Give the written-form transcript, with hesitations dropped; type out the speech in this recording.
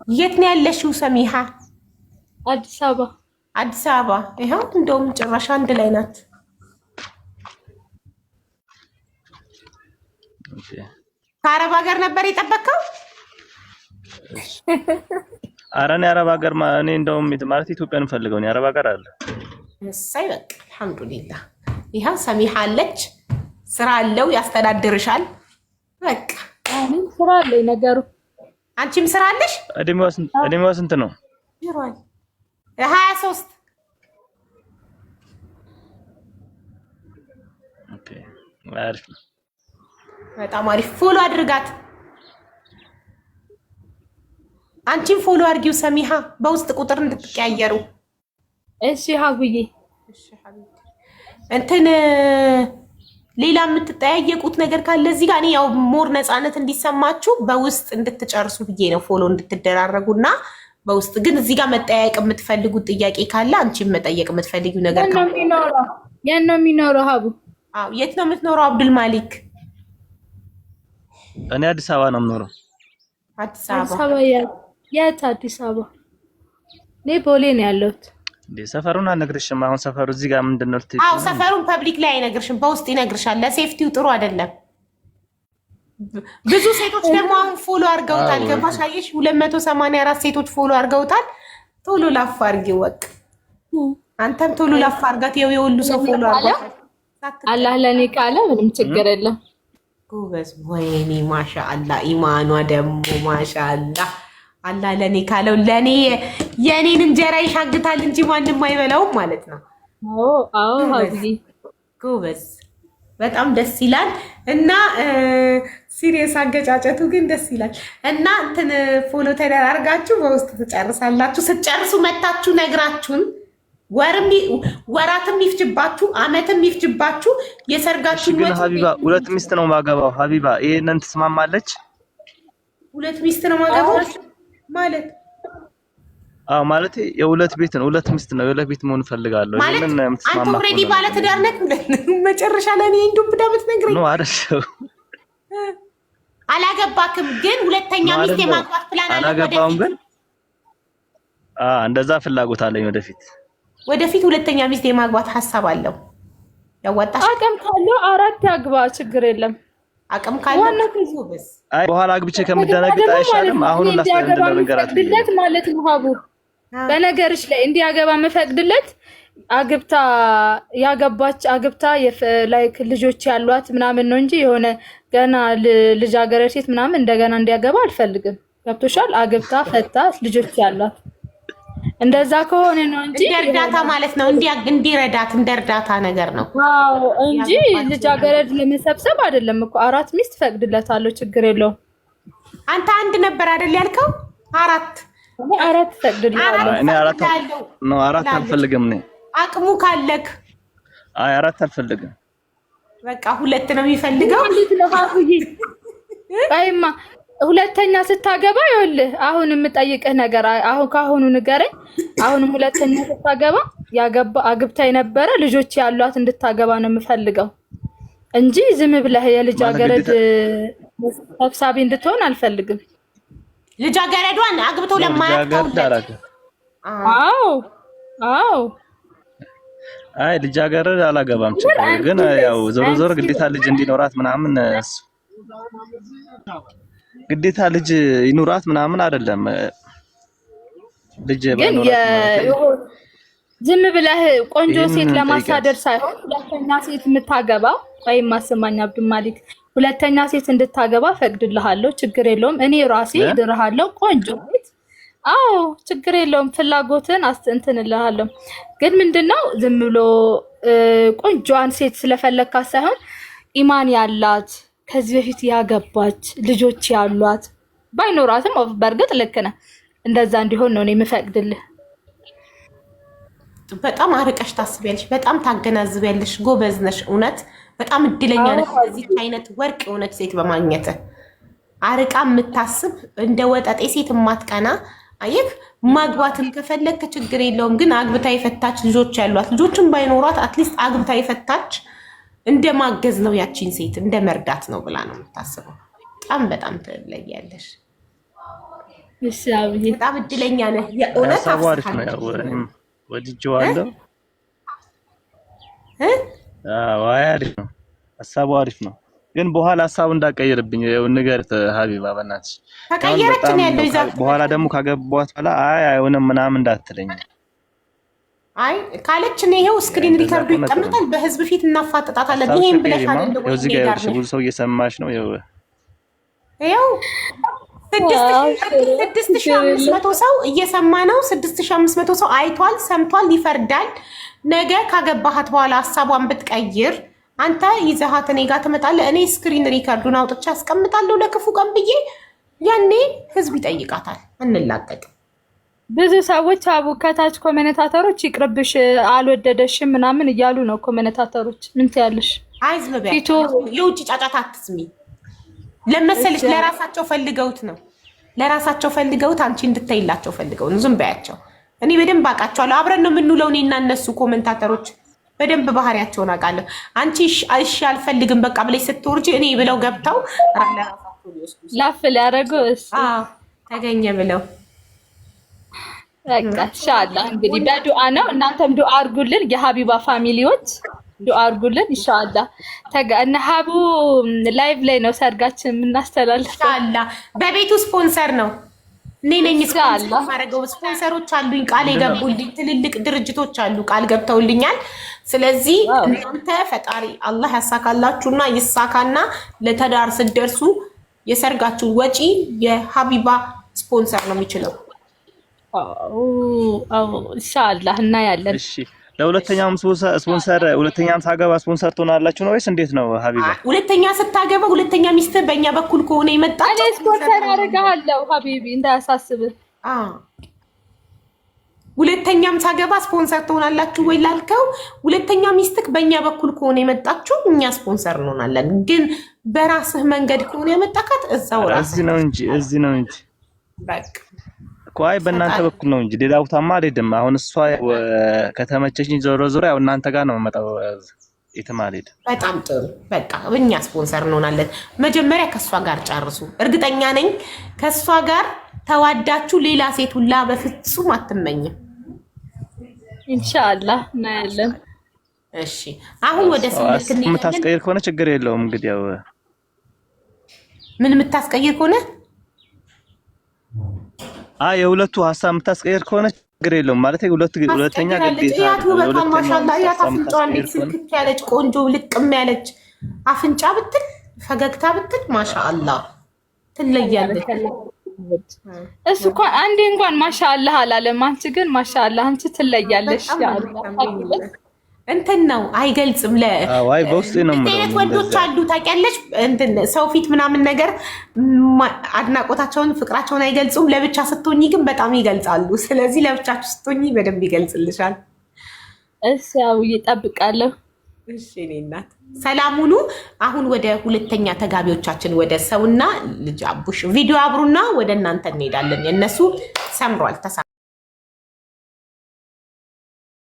የት ነው ያለሽው ሰሚሃ? አዲስ አበባ። አዲስ አበባ። ይኸው እንደውም ጭራሽ አንድ ላይ ናት። ከአረብ ሀገር ነበር የጠበቀው? ኧረ እኔ አረብ ሀገር እኔ እንደውም ማለት ኢትዮጵያን ፈልገው ነው አረብ ሀገር አለ። እሰይ በቃ አልሐምዱሊላህ። ይኸው ሰሚሃ አለች፣ ስራ አለው፣ ያስተዳድርሻል። በቃ አሁን ስራ አለኝ ነገሩ። አንቺም ስራ አለሽ? እድሜዋ ስንት ነው? 23። ኦኬ አሪፍ። በጣም አሪፍ። ፎሎ አድርጋት። አንቺም ፎሎ አድርጊው ሰሚሃ፣ በውስጥ ቁጥር እንድትቀያየሩ። እሺ ሀቡዬ። እሺ ሀቢብ እንትን ሌላ የምትጠያየቁት ነገር ካለ እዚህ ጋር እኔ ያው ሞር ነፃነት እንዲሰማችሁ በውስጥ እንድትጨርሱ ብዬ ነው ፎሎ እንድትደራረጉና በውስጥ ግን እዚህ ጋር መጠያየቅ የምትፈልጉት ጥያቄ ካለ አንቺም መጠየቅ የምትፈልጊው ነገር ካለ የት ነው የሚኖረው ሀቡ? አዎ የት ነው የምትኖረው አብዱል ማሊክ? እኔ አዲስ አበባ ነው የምኖረው። አዲስ አበባ የት? አዲስ አበባ። እኔ ቦሌ ነው ያለሁት። ሰፈሩን አልነግርሽም። አሁን ሰፈሩ እዚህ ጋር ምንድነው? አዎ ሰፈሩን ፐብሊክ ላይ አይነግርሽም፣ በውስጥ ይነግርሻል። ለሴፍቲው ጥሩ አይደለም። ብዙ ሴቶች ደግሞ አሁን ፎሎ አድርገውታል። ገባሽ? አየሽ 284 ሴቶች ፎሎ አድርገውታል። ቶሎ ላፍ አድርጊው ወቅ አንተም ቶሎ ላፍ አድርጋት። የሁሉ ሰው ፎሎ አድርጓል። አላህ ለኔ ቃለ ምንም ችግር የለም። ጎበዝ። ወይኔ ማሻአላ ኢማኗ ደግሞ ማሻአላ። አላህ ለኔ ካለው ለኔ የኔን እንጀራ ይሻግታል እንጂ ማንንም አይበላውም ማለት ነው። አዎ ሀቢቢ ጎበዝ። በጣም ደስ ይላል። እና ሲሪየስ አገጫጨቱ ግን ደስ ይላል። እና እንትን ፎሎ ተደራርጋችሁ በውስጥ ትጨርሳላችሁ። ስትጨርሱ መታችሁ ነግራችሁን ወራትም ይፍጅባችሁ አመትም ይፍጅባችሁ የሰርጋችሁ ግን ሀቢባ ሁለት ሚስት ነው ማገባው። ሀቢባ ይሄንን ትስማማለች? ሁለት ሚስት ነው ማገባው ማለት አዎ ማለት የሁለት ቤት ነው። ሁለት ሚስት ነው። የሁለት ቤት መሆን ፈልጋለሁ። ይሄንን የምትስማማ አንተ ኦሬዲ ባለ ትዳር ነህ። መጨረሻ ላይ እኔ እንዱብ ዳመት ነግረኝ ነው አይደል? አላገባክም ግን ሁለተኛ ሚስት የማግባት ፕላን አለ? አላገባውም ግን እንደዛ ፍላጎት አለኝ። ወደፊት ሁለተኛ ሚስት የማግባት ሐሳብ አለው። ያዋጣሽ አቅም ካለው 4 ያግባ፣ ችግር የለም። አቅም ካለው አይ በኋላ አግብቼ ከምደነግጥ አይሻልም? አሁን ላስተንደረገራት ድለት ማለት ነው ሀቡ። በነገርሽ ላይ እንዲያገባ መፈቅድለት አግብታ ላይክ ልጆች ያሏት ምናምን ነው እንጂ የሆነ ገና ልጃገረድ ሴት ምናምን እንደገና እንዲያገባ አልፈልግም። ገብቶሻል? አግብታ ፈታ ልጆች ያሏት እንደዛ ከሆነ ነው እንጂ እርዳታ ማለት ነው። እንዲረዳት እንደ እርዳታ ነገር ነው። አዎ እንጂ ልጃገረድ ለመሰብሰብ አይደለም እኮ። 4 ሚስት ፈቅድለታለሁ፣ ችግር የለውም። አንተ አንድ ነበር አይደል ያልከው? 4 ፈቅድለታለሁ። እኔ 4 አልፈልግም ነኝ። አቅሙ ካለክ አይ 4 አልፈልግም። በቃ 2 ነው የሚፈልገው። አይማ ሁለተኛ ስታገባ ይኸውልህ፣ አሁን የምጠይቅህ ነገር አሁን ካሁኑ ንገረኝ። አሁንም ሁለተኛ ስታገባ አግብታ የነበረ ልጆች ያሏት እንድታገባ ነው የምፈልገው እንጂ ዝም ብለህ የልጃገረድ ሰብሳቢ እንድትሆን አልፈልግም። ልጃገረዷን አግብተው ለማያውቀው አዎ አይ ልጃገረድ አላገባም፣ ችግር ግን ያው ዞሮ ግዴታ ልጅ እንዲኖራት ምናምን ግዴታ ልጅ ይኑራት ምናምን አይደለም። ልጅ ዝም ብለህ ቆንጆ ሴት ለማሳደር ሳይሆን ሁለተኛ ሴት የምታገባ ወይም ማሰማኝ አብዱል ማሊክ ሁለተኛ ሴት እንድታገባ ፈቅድልሃለሁ፣ ችግር የለውም። እኔ ራሴ እድርሃለሁ ቆንጆ ሴት። አዎ ችግር የለውም። ፍላጎትን አስተንትንልሃለሁ። ግን ምንድነው ዝም ብሎ ቆንጆዋን ሴት ስለፈለካት ሳይሆን ኢማን ያላት ከዚህ በፊት ያገባች ልጆች ያሏት ባይኖራትም በእርግጥ ልክ ነህ፣ እንደዛ እንዲሆን ነው እኔ የምፈቅድልህ። በጣም አርቀሽ ታስቢያለሽ፣ በጣም ታገናዝቢያለሽ። ጎበዝ ነሽ። እውነት በጣም እድለኛ ነሽ እዚህ አይነት ወርቅ የሆነች ሴት በማግኘት። አርቃ የምታስብ እንደ ወጠጤ ሴት የማትቀና አየህ። ማግባትን ከፈለክ ችግር የለውም፣ ግን አግብታ የፈታች ልጆች ያሏት ልጆችን ባይኖሯት አትሊስት አግብታ የፈታች እንደ ማገዝ ነው፣ ያቺን ሴት እንደ መርዳት ነው ብላ ነው የምታስበው። በጣም ትለያለሽ። እሺ አብዬ በጣም እድለኛ ነህ የእውነት። ሀሳቡ አሪፍ ነው። ያው እኔም ወድጄዋለሁ። አሪፍ ነው ሀሳቡ አሪፍ ነው። ግን በኋላ ሀሳቡ እንዳቀየርብኝ ያው ንገርት ሀቢባ በእናትሽ። ተቀየረች ነው ያለው ይዛ በኋላ ደግሞ ካገባኋት በኋላ አይሆንም ምናምን እንዳትለኝ። አይ ካለች ነው ይሄው ስክሪን ሪከርዱ ይቀመጣል። በህዝብ ፊት እናፋጥጣታለን። ይሄን ብለሽ አይደል ወይ? እዚህ ጋር ብዙ ሰው እየሰማሽ ነው። ይኸው 6500 ሰው እየሰማ ነው። 6500 ሰው አይቷል፣ ሰምቷል፣ ይፈርዳል። ነገ ካገባሃት በኋላ ሐሳቧን ብትቀይር አንተ ይዘሃት እኔ ጋር ትመጣለህ። እኔ ስክሪን ሪከርዱን አውጥቼ አስቀምጣለሁ ለክፉ ቀን ብዬ። ያኔ ህዝብ ይጠይቃታል። እንላቀቅ። ብዙ ሰዎች አቡ ከታች ኮሜንታተሮች ይቅርብሽ አልወደደሽም ምናምን እያሉ ነው ኮሜንታተሮች። ምን ትያለሽ? አይዝም የውጭ ጫጫታ አትስሚ። ለመሰልሽ ለራሳቸው ፈልገውት ነው። ለራሳቸው ፈልገውት አንቺ እንድታይላቸው ፈልገው ነው። ዝም በያቸው። እኔ በደንብ አውቃቸዋለሁ። አብረን ነው የምንውለው እኔና እነሱ ኮሜንታተሮች። በደንብ ባህሪያቸውን አውቃለሁ። አንቺ እሺ አልፈልግም በቃ ብለሽ ስትወርጂ እኔ ብለው ገብተው ለራሳቸው ሊወስዱ ላፍ ሊያደርጉ ተገኘ ብለው በቃ ኢንሻአላህ እንግዲህ በዱአ ነው። እናንተም ዱአ አድርጉልን የሀቢባ ፋሚሊዎች ዱአ አድርጉልን ኢንሻአላህ። እነ ሀቡ ላይቭ ላይ ነው ሰርጋችን የምናስተላልፈው ኢንሻአላህ። በቤቱ ስፖንሰር ነው እኔ ነኝ ኢንሻአላህ ማረገው። ስፖንሰሮች አሉኝ ቃል የገቡልኝ ትልልቅ ድርጅቶች አሉ ቃል ገብተውልኛል። ስለዚህ እናንተ ፈጣሪ አላህ ያሳካላችሁና ይሳካና ለተዳር ስትደርሱ የሰርጋችሁ ወጪ የሀቢባ ስፖንሰር ነው የሚችለው። ኢንሻአላህ እናያለን። እሺ ለሁለተኛውም ስፖንሰር ሁለተኛም ሳገባ ስፖንሰር ትሆናላችሁ ነው ወይስ እንዴት ነው ሀቢባ? ሁለተኛ ስታገባ ሁለተኛ ሚስት በእኛ በኩል ከሆነ የመጣው እኔ ስፖንሰር አደርግሃለሁ ሀቢቢ እንዳያሳስብህ። ሁለተኛም ሳገባ ስፖንሰር ትሆናላችሁ ወይ ላልከው ሁለተኛ ሚስትክ በእኛ በኩል ከሆነ የመጣችሁ እኛ ስፖንሰር እንሆናለን። ግን በራስህ መንገድ ከሆነ የመጣካት እዛው ራስህ እዚህ ነው እንጂ በቃ ቆይ በእናንተ በኩል ነው እንጂ ሌላ ቦታማ አልሄድም። አሁን እሷ ከተመቸችኝ ዞሮ ያው እናንተ ጋር ነው መጣው የትም አልሄድም። በጣም ጥሩ በቃ እኛ ስፖንሰር እንሆናለን። መጀመሪያ ከሷ ጋር ጨርሱ። እርግጠኛ ነኝ ከሷ ጋር ተዋዳችሁ ሌላ ሴት ሁላ በፍጹም አትመኝም። ኢንሻአላህ እናያለን። እሺ አሁን ወደ ስልክ እንሄዳለን። የምታስቀይር ከሆነ ችግር የለውም እንግዲህ ያው ምን የምታስቀይር ከሆነ የሁለቱ ሀሳብ የምታስቀይር ከሆነ ችግር የለውም ማለት ሁለተኛ ግዴታ በጣም ማሻአላህ ያት አፍንጫዋ እንዴት ስልክት ያለች ቆንጆ ልቅም ያለች አፍንጫ ብትል ፈገግታ ብትል ማሻአላህ ትለያለች። እሱ እንኳን አንዴ እንኳን ማሻአላህ አላለም። አንቺ ግን ማሻአላህ አንቺ ትለያለሽ። እንትን ነው አይገልጽም። አይ በውስጤ ነው ማለት ወንዶች አሉ ታውቂያለሽ፣ እንትን ሰው ፊት ምናምን ነገር አድናቆታቸውን ፍቅራቸውን አይገልጹም። ለብቻ ስትሆኚ ግን በጣም ይገልጻሉ። ስለዚህ ለብቻችሁ ስትሆኚ በደንብ ይገልጽልሻል። እሺ ያው እጠብቃለሁ። እሺ እኔ እናት ሰላም ሁኑ። አሁን ወደ ሁለተኛ ተጋቢዎቻችን ወደ ሰውና ልጅ አቡሽ ቪዲዮ አብሩና ወደ እናንተ እንሄዳለን። የነሱ ሰምሯል።